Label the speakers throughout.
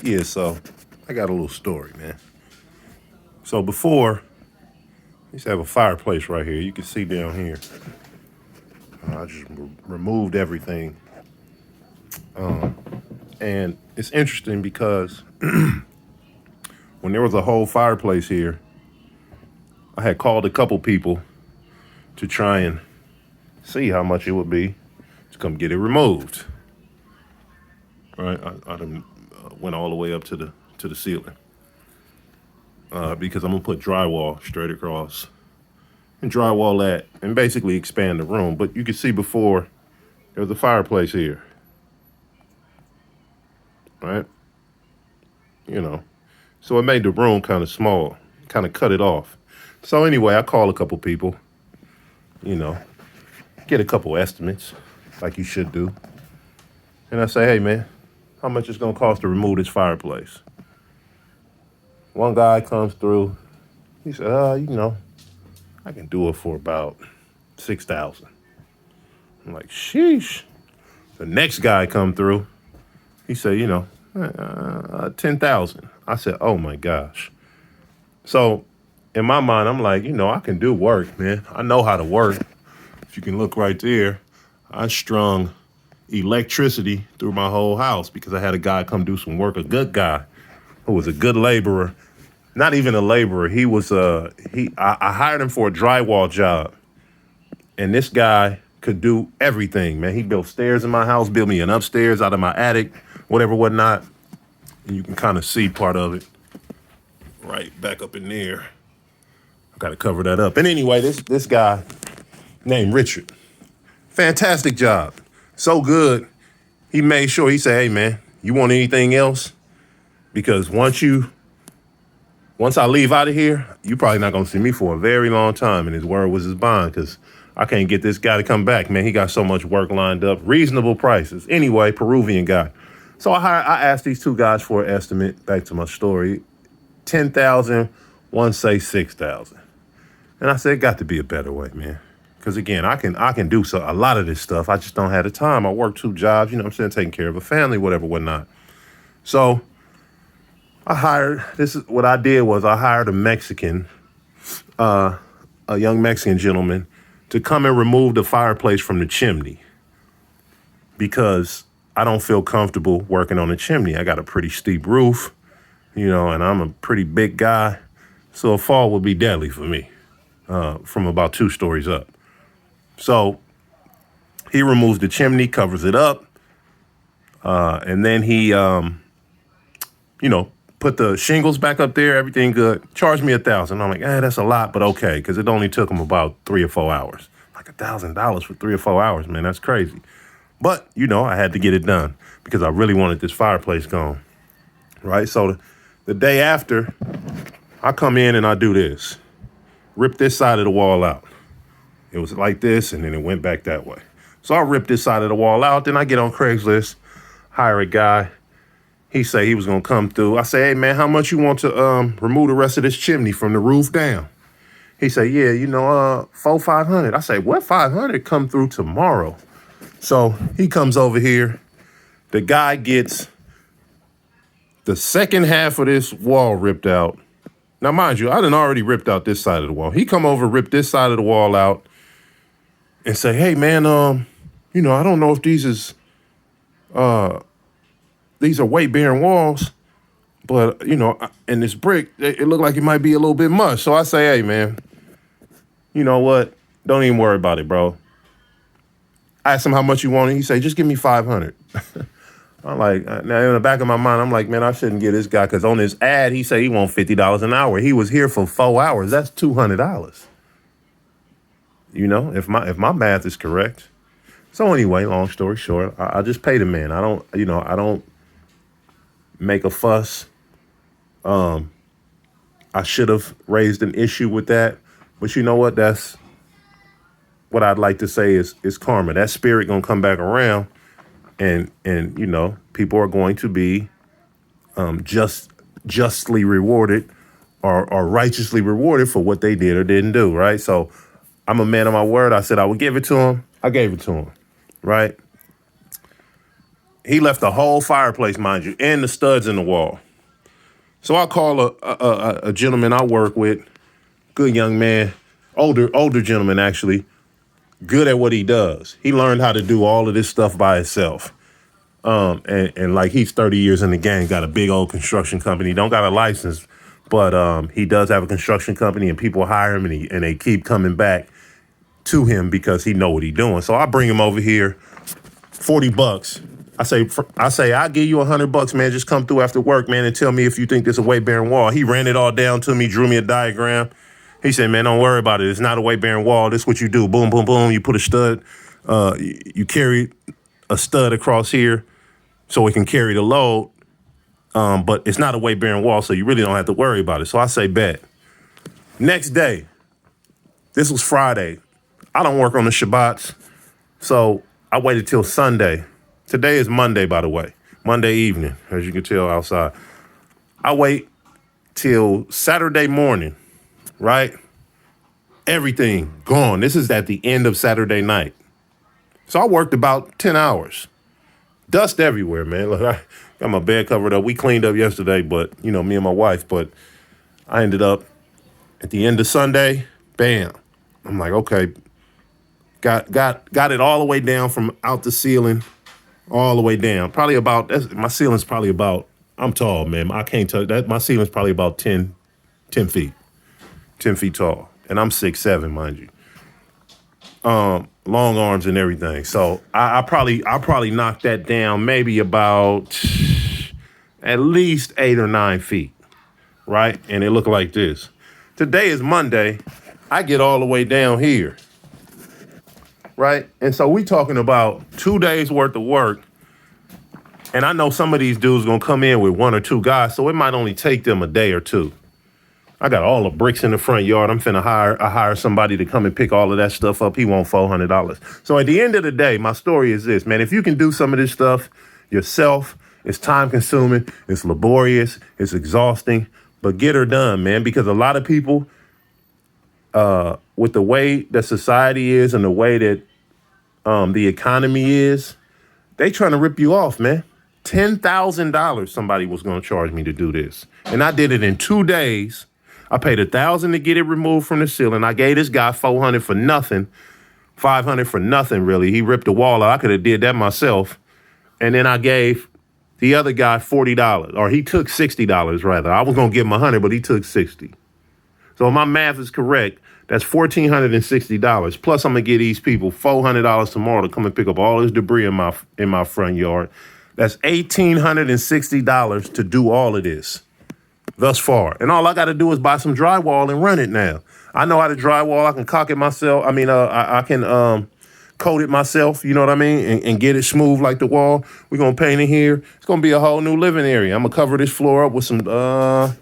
Speaker 1: Yeah, so I got a little story, man. So before, I used to have a fireplace right here. You can see down here. I just removed everything. And it's interesting because when there was a whole fireplace here, I had called a couple people to try and see how much it would be to come get it removed. Right, I done, went all the way up to the ceiling because I'm gonna put drywall straight across and drywall that and basically expand the room. But you can see before there was a fireplace here, right? You know, so it made the room kind of small, kind of cut it off. So anyway, I call a couple people, you know, get a couple estimates, like you should do, and I say, hey man, how much it's gonna cost to remove this fireplace? One guy comes through. He said, I can do it for about 6,000. I'm like, sheesh. The next guy come through. He said, 10,000. I said, oh my gosh. So in my mind, I'm like, I can do work, man. I know how to work. If you can look right there, I strung electricity through my whole house because I had a guy come do some work, a good guy who was a good laborer. Not even a laborer. He was I hired him for a drywall job. And this guy could do everything, man. He built stairs in my house, built me an upstairs out of my attic, whatnot. And you can kind of see part of it right back up in there. I gotta cover that up. And anyway, this guy named Richard. Fantastic job. So good. He made sure, he said, hey man, you want anything else? Because once I leave out of here, you probably not gonna see me for a very long time. And his word was his bond, because I can't get this guy to come back, man. He got so much work lined up, reasonable prices. Anyway, Peruvian guy. So I asked these two guys for an estimate. Back to my story, 10,000. One say 6,000, and I said, it got to be a better way, man. Because again, I can do a lot of this stuff. I just don't have the time. I work two jobs, you know what I'm saying, taking care of a family, whatnot. So what I did was I hired a Mexican, a young Mexican gentleman to come and remove the fireplace from the chimney because I don't feel comfortable working on the chimney. I got a pretty steep roof, and I'm a pretty big guy. So a fall would be deadly for me from about 2 stories up. So he removes the chimney, covers it up, and then he, put the shingles back up there, everything good. Charged me 1,000. I'm like, that's a lot, but okay, because it only took him about 3 or 4 hours. Like $1,000 for 3 or 4 hours, man, that's crazy. But, I had to get it done because I really wanted this fireplace gone, right? So the day after, I come in and I do this. Rip this side of the wall out. It was like this, and then it went back that way. So I ripped this side of the wall out. Then I get on Craigslist, hire a guy. He say he was gonna come through. I say, hey man, how much you want to remove the rest of this chimney from the roof down? He say, yeah, $400-500. I say, what, 500? Come through tomorrow. So he comes over here. The guy gets the second half of this wall ripped out. Now, mind you, I done already ripped out this side of the wall. He come over, ripped this side of the wall out, and say, hey man, I don't know if these are weight-bearing walls, but and this brick, it looked like it might be a little bit much. So I say, hey man, you know what? Don't even worry about it, bro. I asked him how much you wanted. He say, just give me 500. I'm like, now in the back of my mind, I'm like, man, I shouldn't get this guy, because on his ad, he said he want $50 an hour. He was here for 4 hours. That's $200. If my math is correct. So anyway, long story short, I just pay the man. I don't make a fuss. I should have raised an issue with that, but you know what? That's what I'd like to say is karma. That spirit gonna come back around. And people are going to be justly rewarded or righteously rewarded for what they did or didn't do, right? So I'm a man of my word. I said I would give it to him. I gave it to him, right? He left the whole fireplace, mind you, and the studs in the wall. So I call a gentleman I work with, good young man, older gentleman actually, good at what he does. He learned how to do all of this stuff by himself. And like he's 30 years in the game, got a big old construction company, don't got a license, but he does have a construction company and people hire him and they keep coming back to him because he know what he's doing. So I bring him over here, $40. I say, I'll give you $100, man. Just come through after work, man, and tell me if you think this is a weight-bearing wall. He ran it all down to me, drew me a diagram. He said, man, don't worry about it. It's not a weight-bearing wall. This is what you do. Boom, boom, boom. You put a stud, you carry a stud across here so it can carry the load. But it's not a weight-bearing wall, so you really don't have to worry about it. So I say, bet. Next day, this was Friday. I don't work on the Shabbats, so I waited till Sunday. Today is Monday, by the way. Monday evening, as you can tell outside. I wait till Saturday morning, right? Everything gone. This is at the end of Saturday night. So I worked about 10 hours. Dust everywhere, man. Look, I got my bed covered up. We cleaned up yesterday, but, me and my wife, but I ended up at the end of Sunday, bam. I'm like, okay, got it all the way down from out the ceiling, all the way down. Probably about, my ceiling's probably about, I'm tall, man. I can't tell that. My ceiling's probably about 10 feet, 10 feet tall. And I'm 6'7", mind you. Long arms and everything. So I probably knocked that down maybe about at least 8 or 9 feet, right? And it looked like this. Today is Monday. I get all the way down here, right? And so we talking about 2 days worth of work. And I know some of these dudes gonna come in with 1 or 2 guys, so it might only take them a day or two. I got all the bricks in the front yard. I'm finna hire somebody to come and pick all of that stuff up. He want $400. So at the end of the day, my story is this, man. If you can do some of this stuff yourself, it's time consuming, it's laborious, it's exhausting, but get her done, man. Because a lot of people, with the way that society is and the way that the economy is, they trying to rip you off, man. $10,000 somebody was going to charge me to do this. And I did it in 2 days. I paid $1,000 to get it removed from the ceiling. I gave this guy $400 for nothing, $500 for nothing, really. He ripped the wall out. I could have did that myself. And then I gave the other guy $40, or he took $60 rather. I was going to give him $100, but he took $60. So if my math is correct, that's $1,460. Plus, I'm going to give these people $400 tomorrow to come and pick up all this debris in my front yard. That's $1,860 to do all of this thus far. And all I got to do is buy some drywall and run it now. I know how to drywall. I can caulk it myself. I can coat it myself, you know what I mean? And get it smooth like the wall. We're going to paint it here. It's going to be a whole new living area. I'm going to cover this floor up with some, I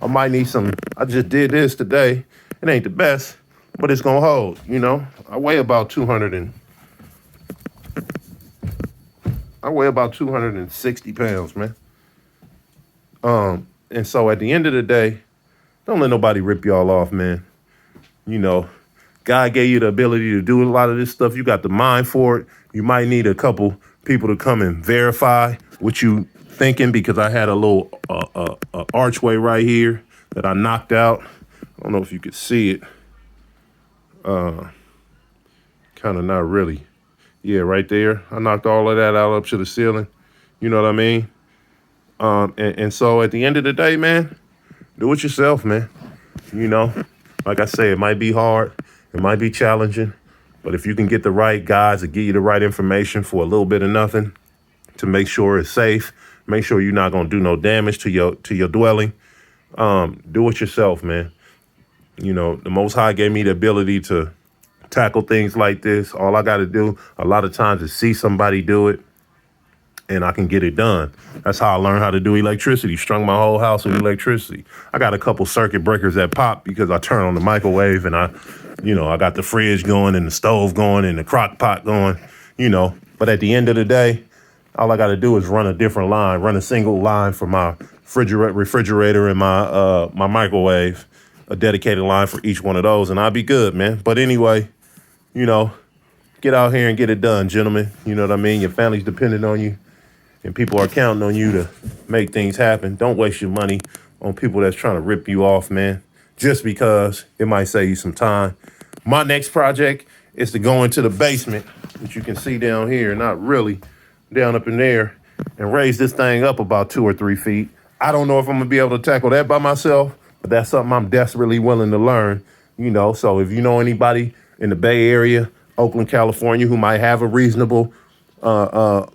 Speaker 1: might need some, I just did this today. It ain't the best, but it's going to hold, I weigh about 260 pounds, man. And so at the end of the day, don't let nobody rip y'all off, man. God gave you the ability to do a lot of this stuff. You got the mind for it. You might need a couple people to come and verify what you thinking, because I had a little archway right here that I knocked out. I don't know if you could see it. Kind of not really. Yeah, right there. I knocked all of that out up to the ceiling. You know what I mean? And so at the end of the day, man, do it yourself, man. Like I say, it might be hard. It might be challenging. But if you can get the right guys to give you the right information for a little bit of nothing to make sure it's safe, make sure you're not going to do no damage to your dwelling, do it yourself, man. The Most High gave me the ability to tackle things like this. All I got to do a lot of times is see somebody do it, and I can get it done. That's how I learned how to do electricity. Strung my whole house with electricity. I got a couple circuit breakers that pop because I turn on the microwave, and I got the fridge going and the stove going and the crock pot going, But at the end of the day, all I got to do is run a different line, run a single line for my refrigerator and my microwave, a dedicated line for each one of those, and I'll be good, man. But anyway, get out here and get it done, gentlemen. You know what I mean? Your family's dependent on you. and people are counting on you to make things happen. Don't waste your money on people that's trying to rip you off, man, just because it might save you some time. My next project is to go into the basement, which you can see down here, not really, down up in there, and raise this thing up about 2 or 3 feet. I don't know if I'm gonna be able to tackle that by myself, but that's something I'm desperately willing to learn, So if you know anybody in the Bay Area, Oakland, California, who might have a reasonable a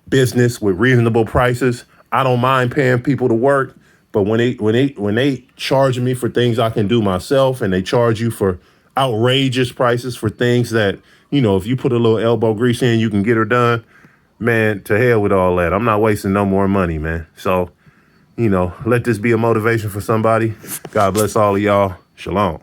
Speaker 1: business with reasonable prices, I don't mind paying people to work. But when they charge me for things I can do myself, and they charge you for outrageous prices for things that, if you put a little elbow grease in, you can get her done, man, to hell with all that. I'm not wasting no more money, man. So, let this be a motivation for somebody. God bless all of y'all. Shalom.